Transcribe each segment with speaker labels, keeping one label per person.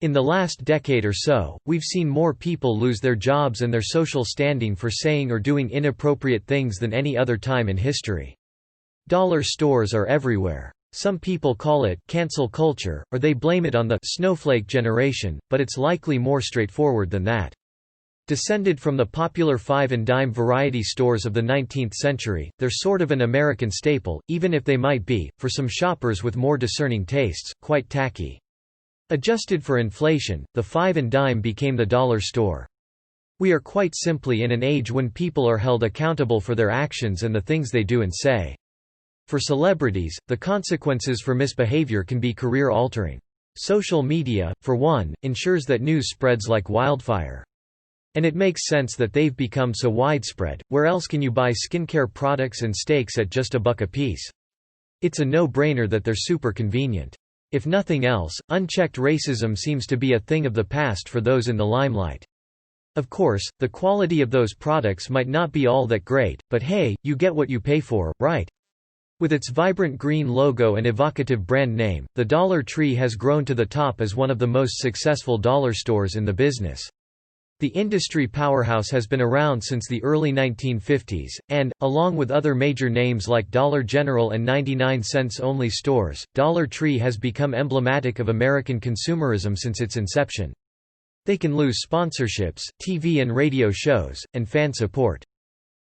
Speaker 1: In the last decade or so, we've seen more people lose their jobs and their social standing for saying or doing inappropriate things than any other time in history. Dollar stores are everywhere. Some people call it cancel culture, or they blame it on the snowflake generation, but it's likely more straightforward than that. Descended from the popular five-and-dime variety stores of the 19th century, they're sort of an American staple, even if they might be, for some shoppers with more discerning tastes, quite tacky. Adjusted for inflation, the five-and-dime became the dollar store. We are quite simply in an age when people are held accountable for their actions and the things they do and say. For celebrities, the consequences for misbehavior can be career-altering. Social media, for one, ensures that news spreads like wildfire. And it makes sense that they've become so widespread. Where else can you buy skincare products and steaks at just $1 a piece? It's a no-brainer that they're super convenient. If nothing else, unchecked racism seems to be a thing of the past for those in the limelight. Of course, the quality of those products might not be all that great, but hey, you get what you pay for, right? With its vibrant green logo and evocative brand name, the Dollar Tree has grown to the top as one of the most successful dollar stores in the business. The industry powerhouse has been around since the early 1950s, and, along with other major names like Dollar General and 99-cents-only stores, Dollar Tree has become emblematic of American consumerism since its inception. They can lose sponsorships, TV and radio shows, and fan support.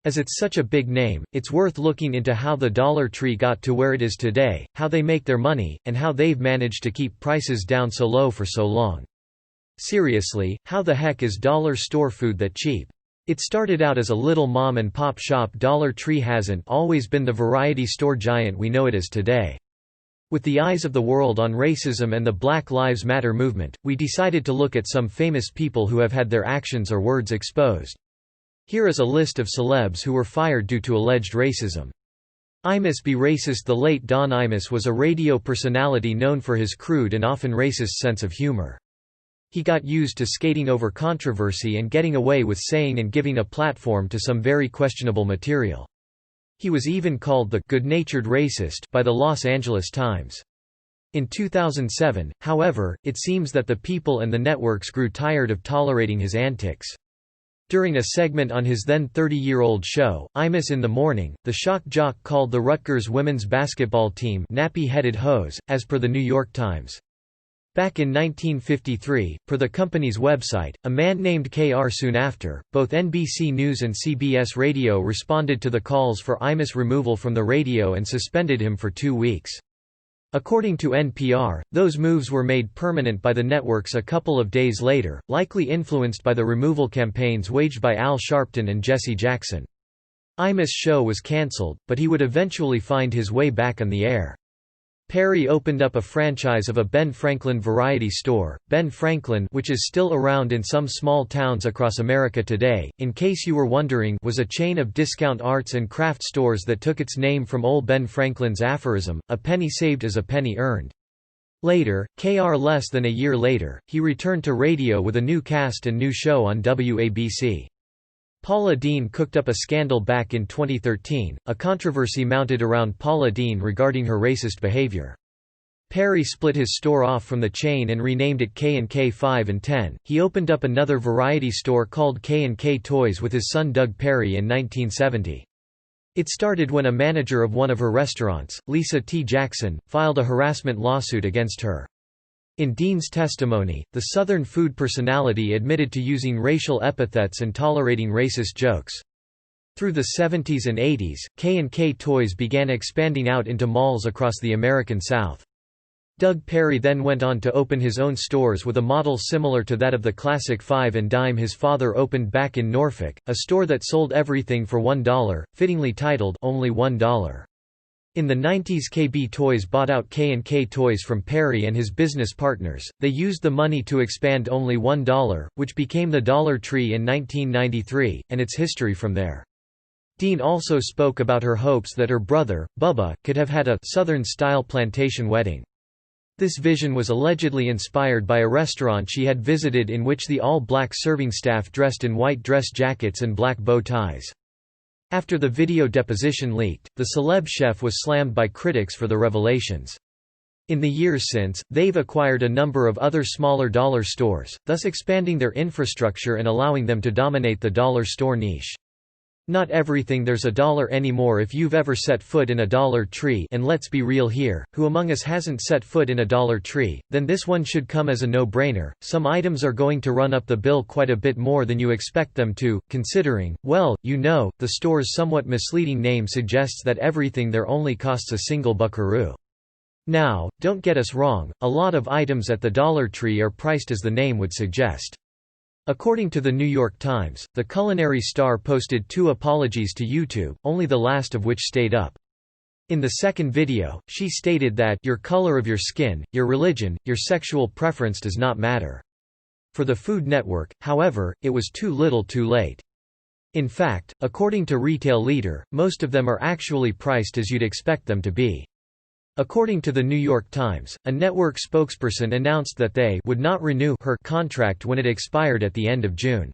Speaker 1: As it's such a big name, it's worth looking into how the Dollar Tree got to where it is today, how they make their money, and how they've managed to keep prices down so low for so long. Seriously, how the heck is dollar store food that cheap? It started out as a little mom-and-pop shop. Dollar Tree hasn't always been the variety store giant we know it as today. With the eyes of the world on racism and the Black Lives Matter movement, we decided to look at some famous people who have had their actions or words exposed. Here is a list of celebs who were fired due to alleged racism. Imus be racist. The late Don Imus was a radio personality known for his crude and often racist sense of humor. He got used to skating over controversy and getting away with saying and giving a platform to some very questionable material. He was even called the "good-natured racist" by the Los Angeles Times. In 2007, however, it seems that the people and the networks grew tired of tolerating his antics. During a segment on his then 30-year-old show, Imus in the Morning, the shock jock called the Rutgers women's basketball team nappy-headed hoes, as per the New York Times. Back in 1953, per the company's website, a man named Kr. Soon after, both NBC News and CBS Radio responded to the calls for Imus removal from the radio and suspended him for 2 weeks. According to NPR, those moves were made permanent by the networks a couple of days later, likely influenced by the removal campaigns waged by Al Sharpton and Jesse Jackson. Imus' show was cancelled, but he would eventually find his way back on the air. Perry opened up a franchise of a Ben Franklin variety store, Ben Franklin, which is still around in some small towns across America today. In case you were wondering, was a chain of discount arts and craft stores that took its name from old Ben Franklin's aphorism, "A penny saved is a penny earned." Later, less than a year later, he returned to radio with a new cast and new show on WABC. Paula Deen cooked up a scandal back in 2013, a controversy mounted around Paula Deen regarding her racist behavior. Perry split his store off from the chain and renamed it K&K 5 and 10. He opened up another variety store called K&K Toys with his son Doug Perry in 1970. It started when a manager of one of her restaurants, Lisa T. Jackson, filed a harassment lawsuit against her. In Dean's testimony, the Southern food personality admitted to using racial epithets and tolerating racist jokes. Through the 70s and 80s, K&K Toys began expanding out into malls across the American South. Doug Perry then went on to open his own stores with a model similar to that of the classic Five and Dime his father opened back in Norfolk, a store that sold everything for $1, fittingly titled "Only $1." In the 90s, KB Toys bought out K&K Toys from Perry and his business partners. They used the money to expand Only $1, which became the Dollar Tree in 1993, and its history from there. Dean also spoke about her hopes that her brother, Bubba, could have had a Southern-style plantation wedding. This vision was allegedly inspired by a restaurant she had visited in which the all-black serving staff dressed in white dress jackets and black bow ties. After the video deposition leaked, the celeb chef was slammed by critics for the revelations. In the years since, they've acquired a number of other smaller dollar stores, thus expanding their infrastructure and allowing them to dominate the dollar store niche. Not everything there's a dollar anymore. If you've ever set foot in a Dollar Tree, and let's be real here, who among us hasn't set foot in a Dollar Tree, then this one should come as a no-brainer. Some items are going to run up the bill quite a bit more than you expect them to, considering, well, the store's somewhat misleading name suggests that everything there only costs a single buckaroo. Now, don't get us wrong, a lot of items at the Dollar Tree are priced as the name would suggest. According to the New York Times, the culinary star posted 2 apologies to YouTube, only the last of which stayed up. In the second video, she stated that your color of your skin, your religion, your sexual preference does not matter. For the Food Network, however, it was too little too late. In fact, according to Retail Leader, most of them are actually priced as you'd expect them to be. According to the New York Times, a network spokesperson announced that they would not renew her contract when it expired at the end of June.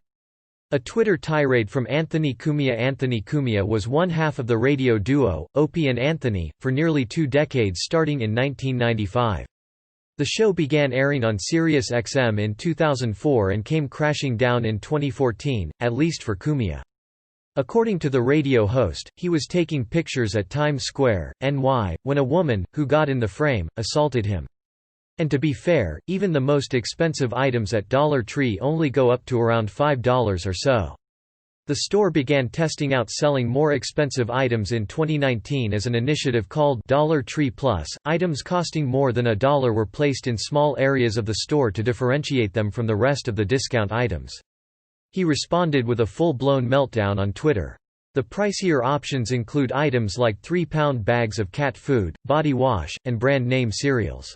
Speaker 1: A Twitter tirade from Anthony Cumia. Anthony Cumia was one half of the radio duo, Opie and Anthony, for nearly 2 decades starting in 1995. The show began airing on Sirius XM in 2004 and came crashing down in 2014, at least for Cumia. According to the radio host, he was taking pictures at Times Square, NY, when a woman, who got in the frame, assaulted him. And to be fair, even the most expensive items at Dollar Tree only go up to around $5 or so. The store began testing out selling more expensive items in 2019 as an initiative called Dollar Tree Plus. Items costing more than $1 were placed in small areas of the store to differentiate them from the rest of the discount items. He responded with a full-blown meltdown on Twitter. The pricier options include items like 3-pound bags of cat food, body wash, and brand-name cereals.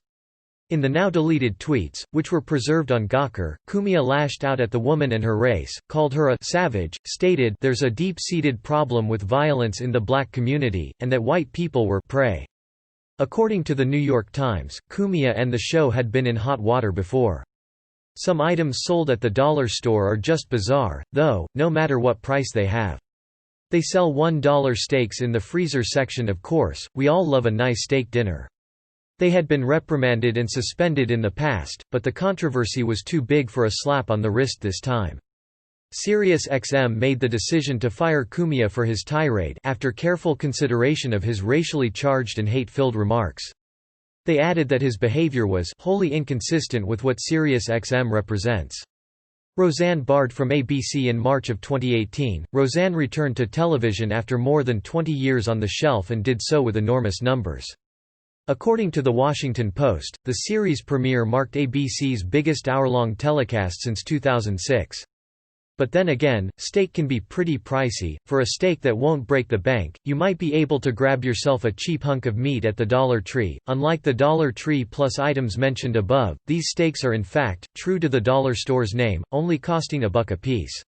Speaker 1: In the now-deleted tweets, which were preserved on Gawker, Cumia lashed out at the woman and her race, called her a «savage», stated there's a deep-seated problem with violence in the black community, and that white people were «prey». According to the New York Times, Cumia and the show had been in hot water before. Some items sold at the dollar store are just bizarre, though, no matter what price they have. They sell $1 steaks in the freezer section. Of course, we all love a nice steak dinner. They had been reprimanded and suspended in the past, but the controversy was too big for a slap on the wrist this time. Sirius XM made the decision to fire Cumia for his tirade after careful consideration of his racially charged and hate-filled remarks. They added that his behavior was wholly inconsistent with what Sirius XM represents. Roseanne barred from ABC in March of 2018. Roseanne returned to television after more than 20 years on the shelf and did so with enormous numbers. According to The Washington Post, the series premiere marked ABC's biggest hour-long telecast since 2006. But then again, steak can be pretty pricey. For a steak that won't break the bank, you might be able to grab yourself a cheap hunk of meat at the Dollar Tree. Unlike the Dollar Tree Plus items mentioned above, these steaks are in fact, true to the dollar store's name, only costing $1 a piece.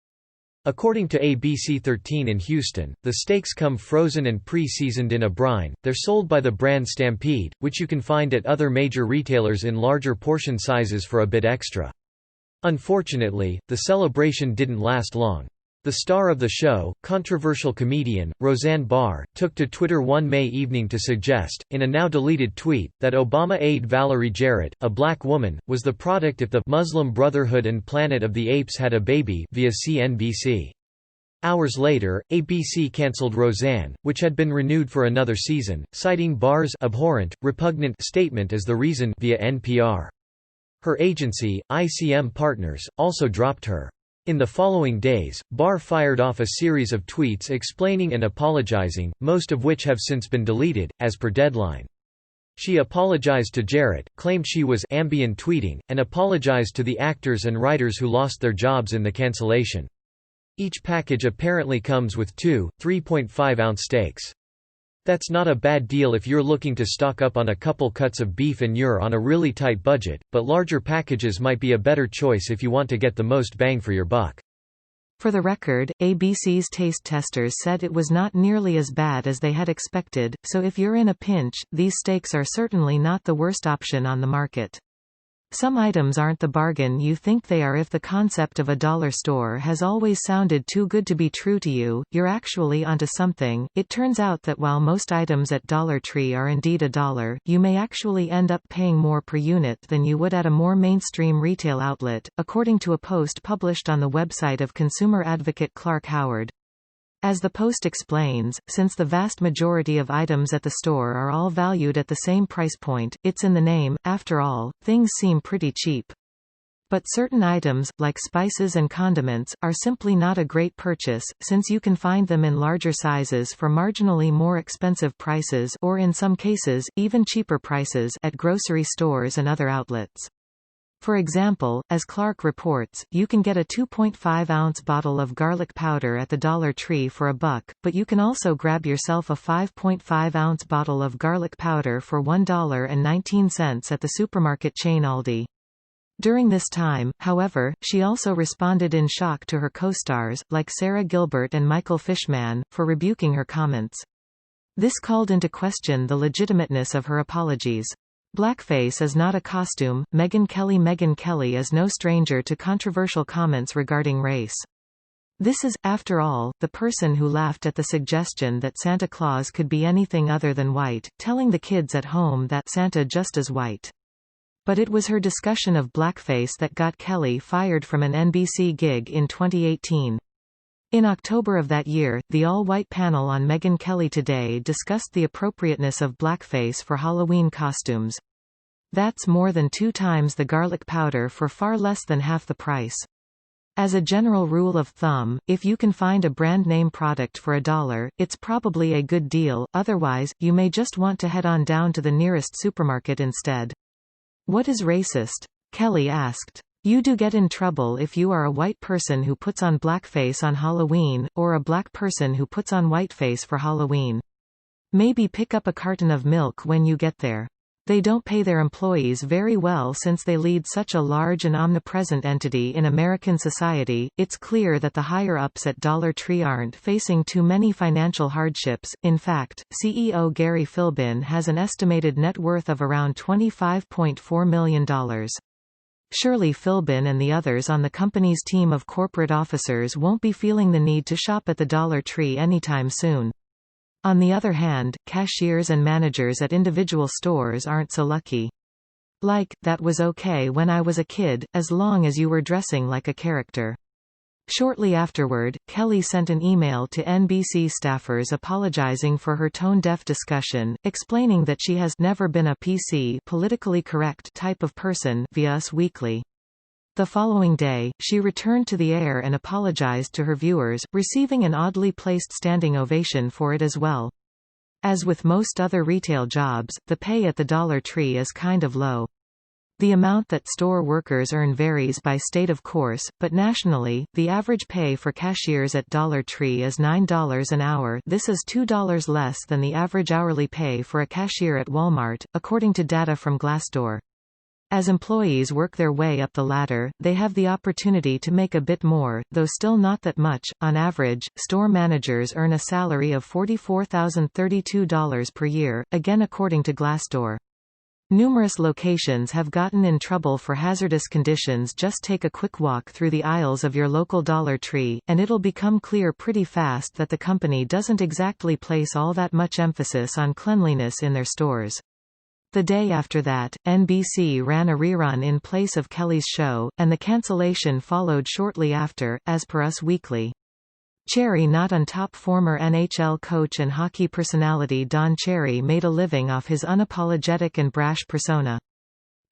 Speaker 1: According to ABC 13 in Houston, the steaks come frozen and pre-seasoned in a brine. They're sold by the brand Stampede, which you can find at other major retailers in larger portion sizes for a bit extra. Unfortunately, the celebration didn't last long. The star of the show, controversial comedian, Roseanne Barr, took to Twitter one May evening to suggest, in a now-deleted tweet, that Obama aide Valerie Jarrett, a black woman, was the product if the Muslim Brotherhood and Planet of the Apes had a baby via CNBC. Hours later, ABC cancelled Roseanne, which had been renewed for another season, citing Barr's abhorrent, repugnant statement as the reason via NPR. Her agency, ICM Partners, also dropped her. In the following days, Barr fired off a series of tweets explaining and apologizing, most of which have since been deleted, as per Deadline. She apologized to Jarrett, claimed she was ambient tweeting, and apologized to the actors and writers who lost their jobs in the cancellation. Each package apparently comes with 2 3.5-ounce steaks. That's not a bad deal if you're looking to stock up on a couple cuts of beef and you're on a really tight budget, but larger packages might be a better choice if you want to get the most bang for your buck.
Speaker 2: For the record, ABC's taste testers said it was not nearly as bad as they had expected, so if you're in a pinch, these steaks are certainly not the worst option on the market. Some items aren't the bargain you think they are. If the concept of a dollar store has always sounded too good to be true to you, you're actually onto something. It turns out that while most items at Dollar Tree are indeed $1, you may actually end up paying more per unit than you would at a more mainstream retail outlet, according to a post published on the website of consumer advocate Clark Howard. As the post explains, since the vast majority of items at the store are all valued at the same price point, it's in the name. After all, things seem pretty cheap. But certain items, like spices and condiments, are simply not a great purchase, since you can find them in larger sizes for marginally more expensive prices, or in some cases, even cheaper prices, at grocery stores and other outlets. For example, as Clark reports, you can get a 2.5-ounce bottle of garlic powder at the Dollar Tree for $1, but you can also grab yourself a 5.5-ounce bottle of garlic powder for $1.19 at the supermarket chain Aldi. During this time, however, she also responded in shock to her co-stars, like Sarah Gilbert and Michael Fishman, for rebuking her comments. This called into question the legitimateness of her apologies. Blackface is not a costume. Megyn Kelly is no stranger to controversial comments regarding race. This is, after all, the person who laughed at the suggestion that Santa Claus could be anything other than white, telling the kids at home that Santa just is white. But it was her discussion of blackface that got Kelly fired from an NBC gig in 2018. In October of that year, the all-white panel on Megyn Kelly Today discussed the appropriateness of blackface for Halloween costumes. That's more than 2 times the garlic powder for far less than half the price. As a general rule of thumb, if you can find a brand-name product for $1, it's probably a good deal, otherwise, you may just want to head on down to the nearest supermarket instead. What is racist? Kelly asked. You do get in trouble if you are a white person who puts on blackface on Halloween, or a black person who puts on whiteface for Halloween. Maybe pick up a carton of milk when you get there. They don't pay their employees very well since they lead such a large and omnipresent entity in American society. It's clear that the higher-ups at Dollar Tree aren't facing too many financial hardships. In fact, CEO Gary Philbin has an estimated net worth of around $25.4 million. Surely Philbin and the others on the company's team of corporate officers won't be feeling the need to shop at the Dollar Tree anytime soon. On the other hand, cashiers and managers at individual stores aren't so lucky. Like, that was okay when I was a kid, as long as you were dressing like a character. Shortly afterward, Kelly sent an email to NBC staffers apologizing for her tone-deaf discussion, explaining that she has never been a PC politically correct type of person via Us Weekly. The following day, she returned to the air and apologized to her viewers, receiving an oddly placed standing ovation for it as well. As with most other retail jobs, the pay at the Dollar Tree is kind of low. The amount that store workers earn varies by state of course, but nationally, the average pay for cashiers at Dollar Tree is $9 an hour. This is $2 less than the average hourly pay for a cashier at Walmart, according to data from Glassdoor. As employees work their way up the ladder, they have the opportunity to make a bit more, though still not that much. On average, store managers earn a salary of $44,032 per year, again according to Glassdoor. Numerous locations have gotten in trouble for hazardous conditions. Just take a quick walk through the aisles of your local Dollar Tree, and it'll become clear pretty fast that the company doesn't exactly place all that much emphasis on cleanliness in their stores. The day after that, NBC ran a rerun in place of Kelly's show, and the cancellation followed shortly after, as per Us Weekly. Cherry Not on Top. Former NHL coach and hockey personality Don Cherry made a living off his unapologetic and brash persona.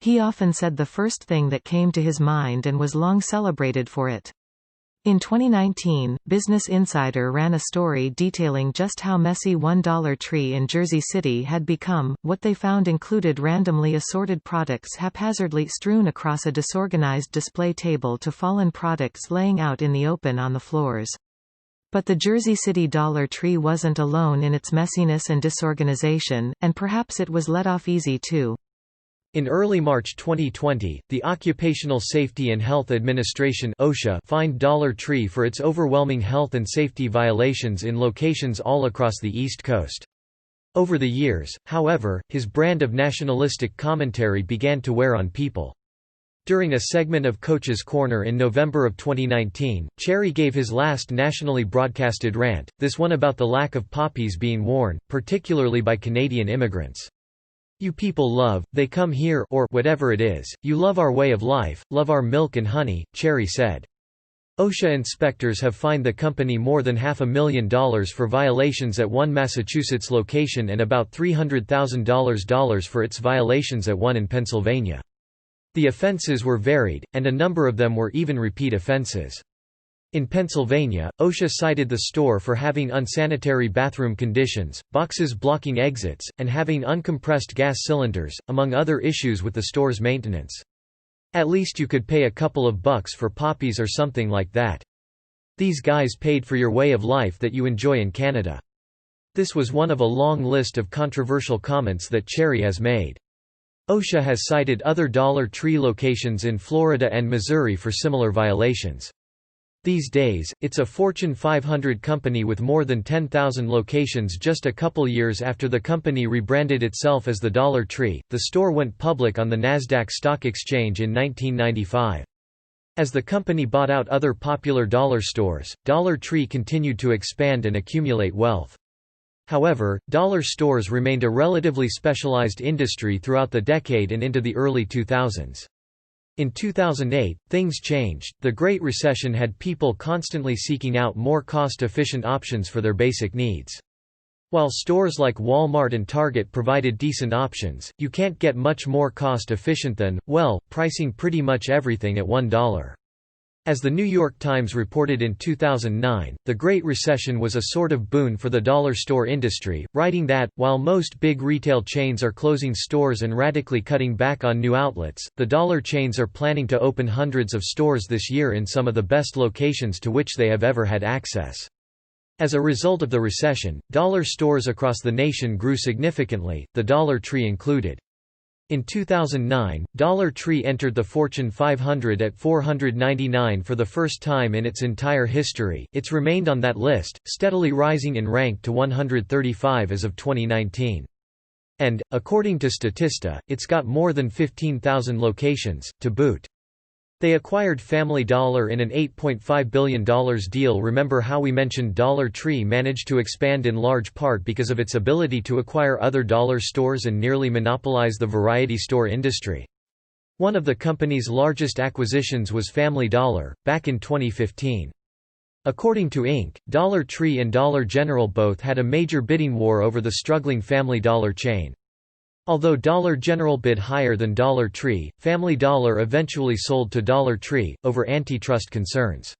Speaker 2: He often said the first thing that came to his mind and was long celebrated for it. In 2019, Business Insider ran a story detailing just how messy one Dollar Tree in Jersey City had become. What they found included randomly assorted products haphazardly strewn across a disorganized display table to fallen products laying out in the open on the floors. But the Jersey City Dollar Tree wasn't alone in its messiness and disorganization, and perhaps it was let off easy too.
Speaker 1: In early March 2020, the Occupational Safety and Health Administration (OSHA) fined Dollar Tree for its overwhelming health and safety violations in locations all across the East Coast. Over the years, however, his brand of nationalistic commentary began to wear on people. During a segment of Coach's Corner in November of 2019, Cherry gave his last nationally broadcasted rant, this one about the lack of poppies being worn, particularly by Canadian immigrants. "You people love, they come here or whatever it is, you love our way of life, love our milk and honey," Cherry said. OSHA inspectors have fined the company more than $500,000 for violations at one Massachusetts location and about $300,000 for its violations at one in Pennsylvania. The offenses were varied, and a number of them were even repeat offenses. In Pennsylvania, OSHA cited the store for having unsanitary bathroom conditions, boxes blocking exits, and having uncompressed gas cylinders, among other issues with the store's maintenance. "At least you could pay a couple of bucks for poppies or something like that. These guys paid for your way of life that you enjoy in Canada." This was one of a long list of controversial comments that Cherry has made. OSHA has cited other Dollar Tree locations in Florida and Missouri for similar violations. These days, it's a Fortune 500 company with more than 10,000 locations. Just a couple years after the company rebranded itself as the Dollar Tree, the store went public on the Nasdaq Stock Exchange in 1995. As the company bought out other popular dollar stores, Dollar Tree continued to expand and accumulate wealth. However, dollar stores remained a relatively specialized industry throughout the decade and into the early 2000s. In 2008, things changed. The Great Recession had people constantly seeking out more cost-efficient options for their basic needs. While stores like Walmart and Target provided decent options, you can't get much more cost-efficient than, well, pricing pretty much everything at $1. As the New York Times reported in 2009, the Great Recession was a sort of boon for the dollar store industry, writing that, while most big retail chains are closing stores and radically cutting back on new outlets, the dollar chains are planning to open hundreds of stores this year in some of the best locations to which they have ever had access. As a result of the recession, dollar stores across the nation grew significantly, the Dollar Tree included. In 2009, Dollar Tree entered the Fortune 500 at 499 for the first time in its entire history. It's remained on that list, steadily rising in rank to 135 as of 2019. And, according to Statista, it's got more than 15,000 locations, to boot. They acquired Family Dollar in an $8.5 billion deal. Remember how we mentioned Dollar Tree managed to expand in large part because of its ability to acquire other dollar stores and nearly monopolize the variety store industry? One of the company's largest acquisitions was Family Dollar, back in 2015. According to Inc., Dollar Tree and Dollar General both had a major bidding war over the struggling Family Dollar chain. Although Dollar General bid higher than Dollar Tree, Family Dollar eventually sold to Dollar Tree, over antitrust concerns.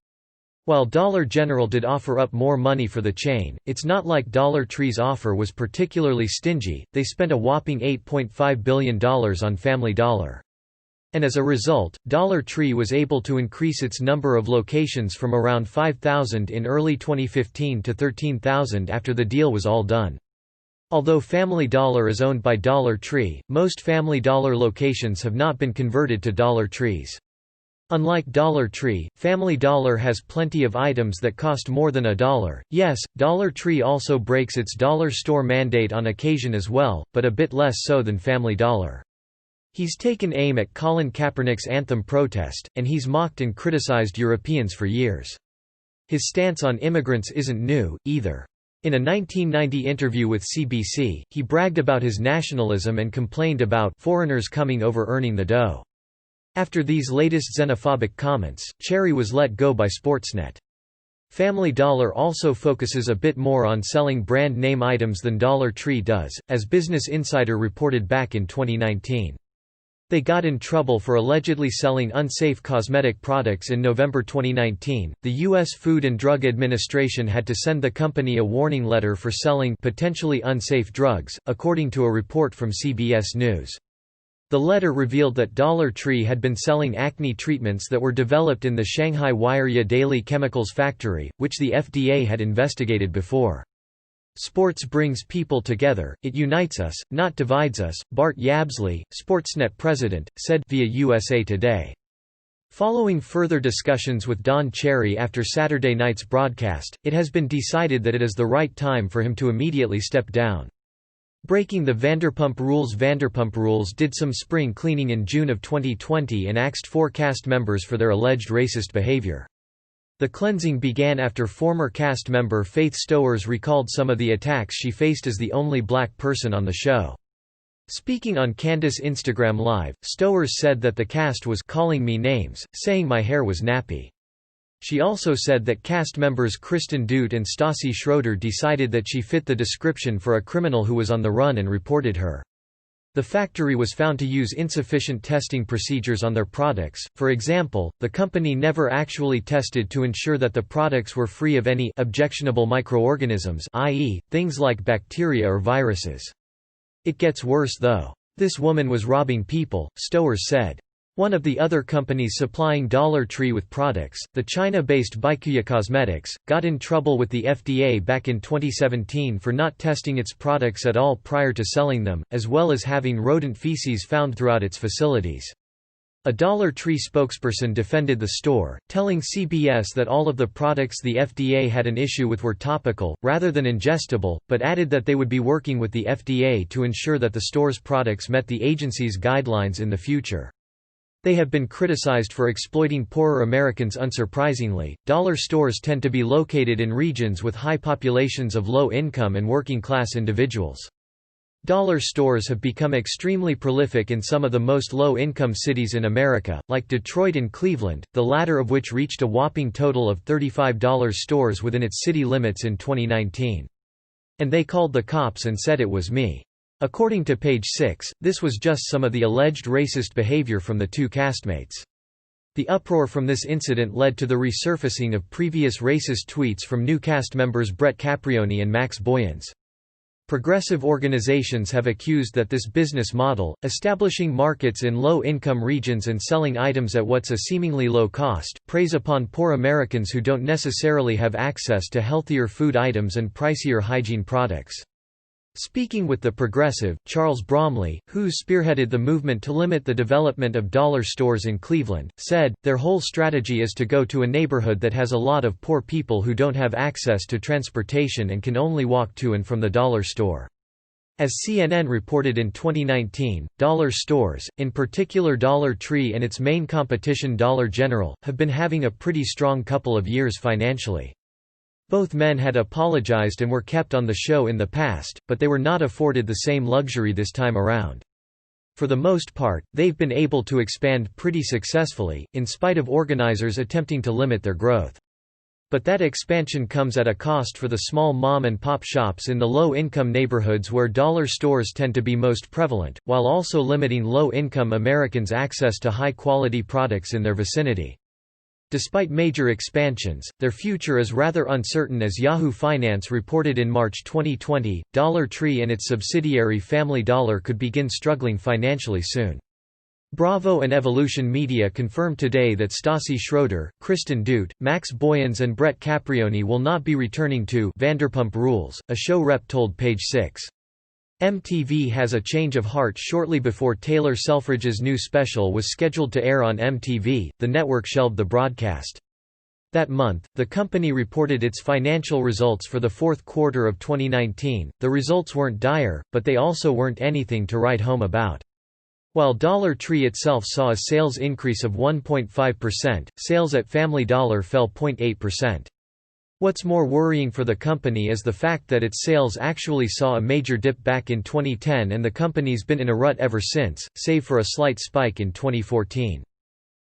Speaker 1: While Dollar General did offer up more money for the chain, it's not like Dollar Tree's offer was particularly stingy. They spent a whopping $8.5 billion on Family Dollar. And as a result, Dollar Tree was able to increase its number of locations from around 5,000 in early 2015 to 13,000 after the deal was all done. Although Family Dollar is owned by Dollar Tree, most Family Dollar locations have not been converted to Dollar Trees. Unlike Dollar Tree, Family Dollar has plenty of items that cost more than $1. Yes, Dollar Tree also breaks its dollar store mandate on occasion as well, but a bit less so than Family Dollar. He's taken aim at Colin Kaepernick's anthem protest, and he's mocked and criticized Europeans for years. His stance on immigrants isn't new, either. In a 1990 interview with CBC, he bragged about his nationalism and complained about foreigners coming over earning the dough. After these latest xenophobic comments, Cherry was let go by Sportsnet. Family Dollar also focuses a bit more on selling brand name items than Dollar Tree does, as Business Insider reported back in 2019. They got in trouble for allegedly selling unsafe cosmetic products in November 2019. The U.S. Food and Drug Administration had to send the company a warning letter for selling potentially unsafe drugs, according to a report from CBS News. The letter revealed that Dollar Tree had been selling acne treatments that were developed in the Shanghai Huairya Daily Chemicals factory, which the FDA had investigated before. Sports brings people together, it unites us, not divides us, Bart Yabsley, Sportsnet president, said via USA Today. Following further discussions with Don Cherry after Saturday night's broadcast, it has been decided that it is the right time for him to immediately step down. Breaking the Vanderpump Rules. Vanderpump Rules did some spring cleaning in June of 2020 and axed 4 cast members for their alleged racist behavior. The cleansing began after former cast member Faith Stowers recalled some of the attacks she faced as the only black person on the show. Speaking on Candace Instagram Live, Stowers said that the cast was calling me names, saying my hair was nappy. She also said that cast members Kristen Doute and Stassi Schroeder decided that she fit the description for a criminal who was on the run and reported her. The factory was found to use insufficient testing procedures on their products. For example, the company never actually tested to ensure that the products were free of any objectionable microorganisms, i.e., things like bacteria or viruses. It gets worse though. This woman was robbing people, Stowers said. One of the other companies supplying Dollar Tree with products, the China-based biqzqw Cosmetics, got in trouble with the FDA back in 2017 for not testing its products at all prior to selling them, as well as having rodent feces found throughout its facilities. A Dollar Tree spokesperson defended the store, telling CBS that all of the products the FDA had an issue with were topical, rather than ingestible, but added that they would be working with the FDA to ensure that the store's products met the agency's guidelines in the future. They have been criticized for exploiting poorer Americans. Unsurprisingly, dollar stores tend to be located in regions with high populations of low-income and working-class individuals. Dollar stores have become extremely prolific in some of the most low-income cities in America, like Detroit and Cleveland, the latter of which reached a whopping total of 35 dollar stores within its city limits in 2019. And they called the cops and said it was me. According to Page 6, this was just some of the alleged racist behavior from the 2 castmates. The uproar from this incident led to the resurfacing of previous racist tweets from new cast members Brett Caprioni and Max Boyens. Progressive organizations have accused that this business model, establishing markets in low-income regions and selling items at what's a seemingly low cost, preys upon poor Americans who don't necessarily have access to healthier food items and pricier hygiene products. Speaking with The Progressive, Charles Bromley, who spearheaded the movement to limit the development of dollar stores in Cleveland, said, "Their whole strategy is to go to a neighborhood that has a lot of poor people who don't have access to transportation and can only walk to and from the dollar store." As CNN reported in 2019, dollar stores, in particular Dollar Tree and its main competition Dollar General, have been having a pretty strong couple of years financially. Both men had apologized and were kept on the show in the past, but they were not afforded the same luxury this time around. For the most part, they've been able to expand pretty successfully, in spite of organizers attempting to limit their growth. But that expansion comes at a cost for the small mom-and-pop shops in the low-income neighborhoods where dollar stores tend to be most prevalent, while also limiting low-income Americans' access to high-quality products in their vicinity. Despite major expansions, their future is rather uncertain. As Yahoo Finance reported in March 2020, Dollar Tree and its subsidiary Family Dollar could begin struggling financially soon. Bravo and Evolution Media confirmed today that Stassi Schroeder, Kristen Doute, Max Boyens and Brett Caprioni will not be returning to Vanderpump Rules, a show rep told Page 6. MTV has a change of heart. Shortly before Taylor Selfridge's new special was scheduled to air on MTV, the network shelved the broadcast. That month, the company reported its financial results for the fourth quarter of 2019. The results weren't dire, but they also weren't anything to write home about. While Dollar Tree itself saw a sales increase of 1.5%, sales at Family Dollar fell 0.8%. What's more worrying for the company is the fact that its sales actually saw a major dip back in 2010 and the company's been in a rut ever since, save for a slight spike in 2014.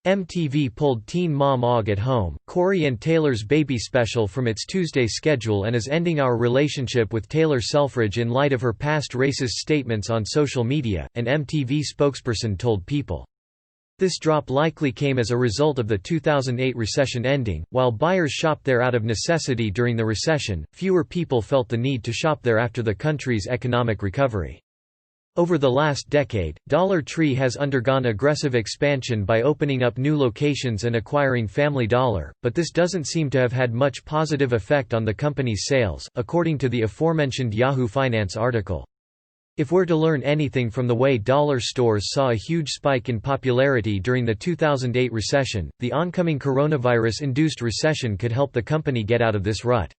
Speaker 1: MTV pulled Teen Mom Og at Home, Corey and Taylor's baby special from its Tuesday schedule and is ending our relationship with Taylor Selfridge in light of her past racist statements on social media, an MTV spokesperson told People. This drop likely came as a result of the 2008 recession ending. While buyers shopped there out of necessity during the recession, fewer people felt the need to shop there after the country's economic recovery. Over the last decade, Dollar Tree has undergone aggressive expansion by opening up new locations and acquiring Family Dollar, but this doesn't seem to have had much positive effect on the company's sales, according to the aforementioned Yahoo Finance article. If we're to learn anything from the way dollar stores saw a huge spike in popularity during the 2008 recession, the oncoming coronavirus-induced recession could help the company get out of this rut.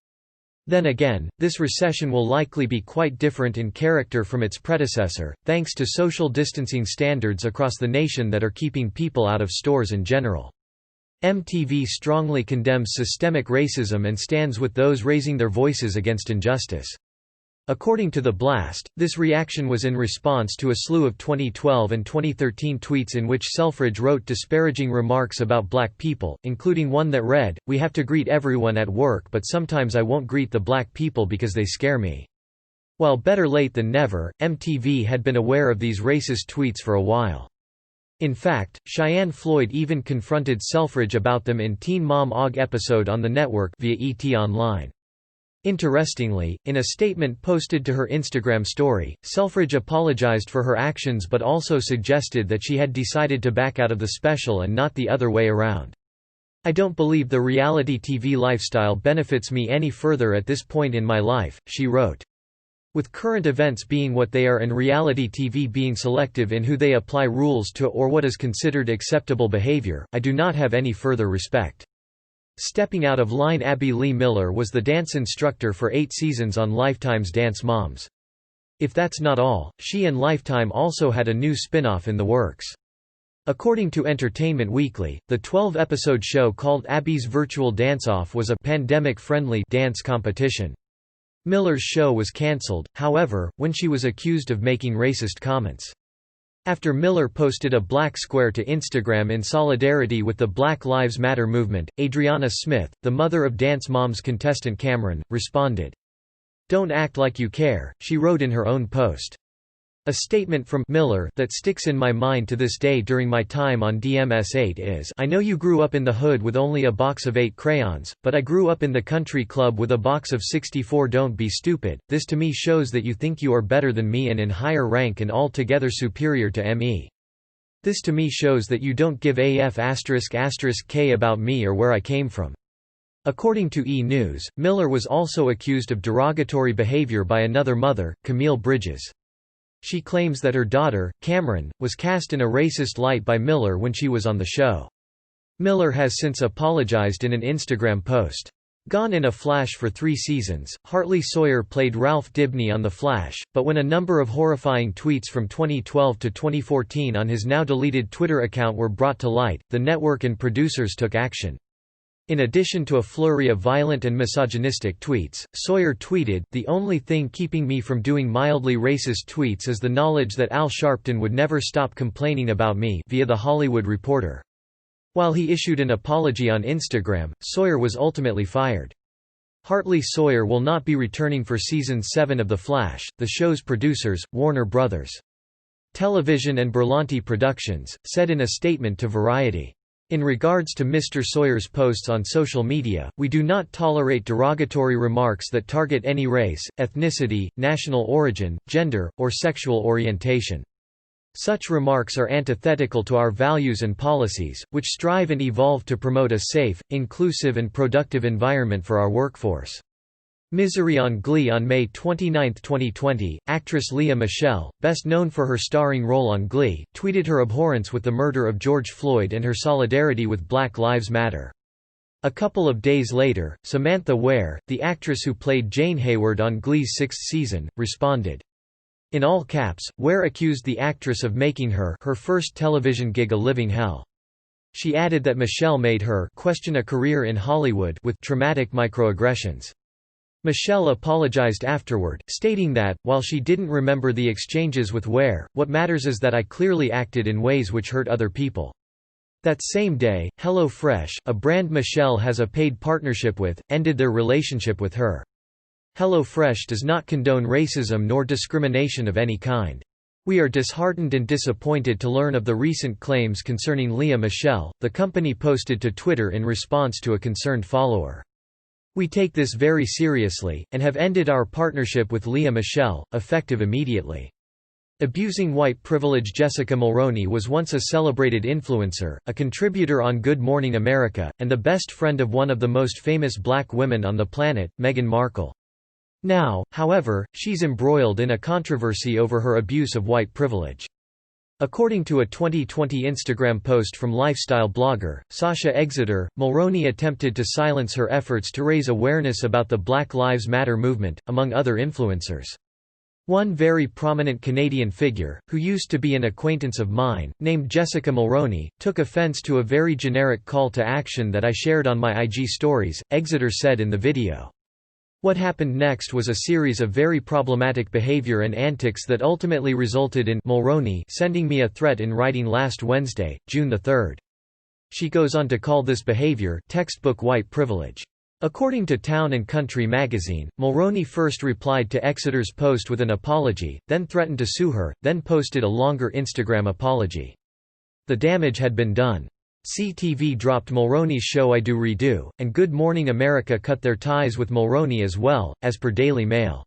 Speaker 1: Then again, this recession will likely be quite different in character from its predecessor, thanks to social distancing standards across the nation that are keeping people out of stores in general. MTV strongly condemns systemic racism and stands with those raising their voices against injustice. According to The Blast, this reaction was in response to a slew of 2012 and 2013 tweets in which Selfridge wrote disparaging remarks about black people, including one that read, "We have to greet everyone at work, but sometimes I won't greet the black people because they scare me." While better late than never, MTV had been aware of these racist tweets for a while. In fact, Cheyenne Floyd even confronted Selfridge about them in Teen Mom OG episode on the network via ET Online. Interestingly, in a statement posted to her Instagram story, Selfridge apologized for her actions but also suggested that she had decided to back out of the special and not the other way around. "I don't believe the reality TV lifestyle benefits me any further at this point in my life," she wrote. With current events being what they are and reality TV being selective in who they apply rules to or what is considered acceptable behavior, I do not have any further respect. Stepping out of line, Abby Lee Miller was the dance instructor for 8 seasons on Lifetime's Dance Moms. If that's not all, she and Lifetime also had a new spin-off in the works. According to Entertainment Weekly, the 12-episode show called Abby's Virtual Dance-Off was a pandemic-friendly dance competition. Miller's show was cancelled, however, when she was accused of making racist comments. After Miller posted a black square to Instagram in solidarity with the Black Lives Matter movement, Adriana Smith, the mother of Dance Moms contestant Cameron, responded, "Don't act like you care," she wrote in her own post. A statement from Miller that sticks in my mind to this day during my time on DMS8 is, "I know you grew up in the hood with only a box of 8 crayons, but I grew up in the country club with a box of 64. Don't be stupid. This to me shows that you think you are better than me and in higher rank and altogether superior to me. This to me shows that you don't give a f***k about me or where I came from." According to E! News, Miller was also accused of derogatory behavior by another mother, Camille Bridges. She claims that her daughter, Cameron, was cast in a racist light by Miller when she was on the show. Miller has since apologized in an Instagram post. Gone in a flash for 3 seasons, Hartley Sawyer played Ralph Dibny on The Flash, but when a number of horrifying tweets from 2012 to 2014 on his now-deleted Twitter account were brought to light, the network and producers took action. In addition to a flurry of violent and misogynistic tweets, Sawyer tweeted, "The only thing keeping me from doing mildly racist tweets is the knowledge that Al Sharpton would never stop complaining about me," via The Hollywood Reporter. While he issued an apology on Instagram, Sawyer was ultimately fired. Hartley Sawyer will not be returning for Season 7 of The Flash, the show's producers, Warner Brothers. Television and Berlanti Productions, said in a statement to Variety. In regards to Mr. Sawyer's posts on social media, we do not tolerate derogatory remarks that target any race, ethnicity, national origin, gender, or sexual orientation. Such remarks are antithetical to our values and policies, which strive and evolve to promote a safe, inclusive and productive environment for our workforce. Misery on Glee. On May 29, 2020, actress Lea Michele, best known for her starring role on Glee, tweeted her abhorrence with the murder of George Floyd and her solidarity with Black Lives Matter. A couple of days later, Samantha Ware, the actress who played Jane Hayward on Glee's 6th season, responded. In all caps, Ware accused the actress of making her first television gig a living hell. She added that Michelle made her question a career in Hollywood with traumatic microaggressions. Michelle apologized afterward, stating that, while she didn't remember the exchanges with Ware, what matters is that I clearly acted in ways which hurt other people. That same day, HelloFresh, a brand Michelle has a paid partnership with, ended their relationship with her. HelloFresh does not condone racism nor discrimination of any kind. We are disheartened and disappointed to learn of the recent claims concerning Lea Michele, the company posted to Twitter in response to a concerned follower. We take this very seriously, and have ended our partnership with Lea Michele, effective immediately. Abusing white privilege. Jessica Mulroney was once a celebrated influencer, a contributor on Good Morning America, and the best friend of one of the most famous black women on the planet, Meghan Markle. Now, however, she's embroiled in a controversy over her abuse of white privilege. According to a 2020 Instagram post from lifestyle blogger, Sasha Exeter, Mulroney attempted to silence her efforts to raise awareness about the Black Lives Matter movement, among other influencers. One very prominent Canadian figure, who used to be an acquaintance of mine, named Jessica Mulroney, took offense to a very generic call to action that I shared on my IG stories, Exeter said in the video. What happened next was a series of very problematic behavior and antics that ultimately resulted in Mulroney sending me a threat in writing last Wednesday, June 3. She goes on to call this behavior textbook white privilege. According to Town and Country magazine, Mulroney first replied to Exeter's post with an apology, then threatened to sue her, then posted a longer Instagram apology. The damage had been done. CTV dropped Mulroney's show I Do Redo, and Good Morning America cut their ties with Mulroney as well, as per Daily Mail.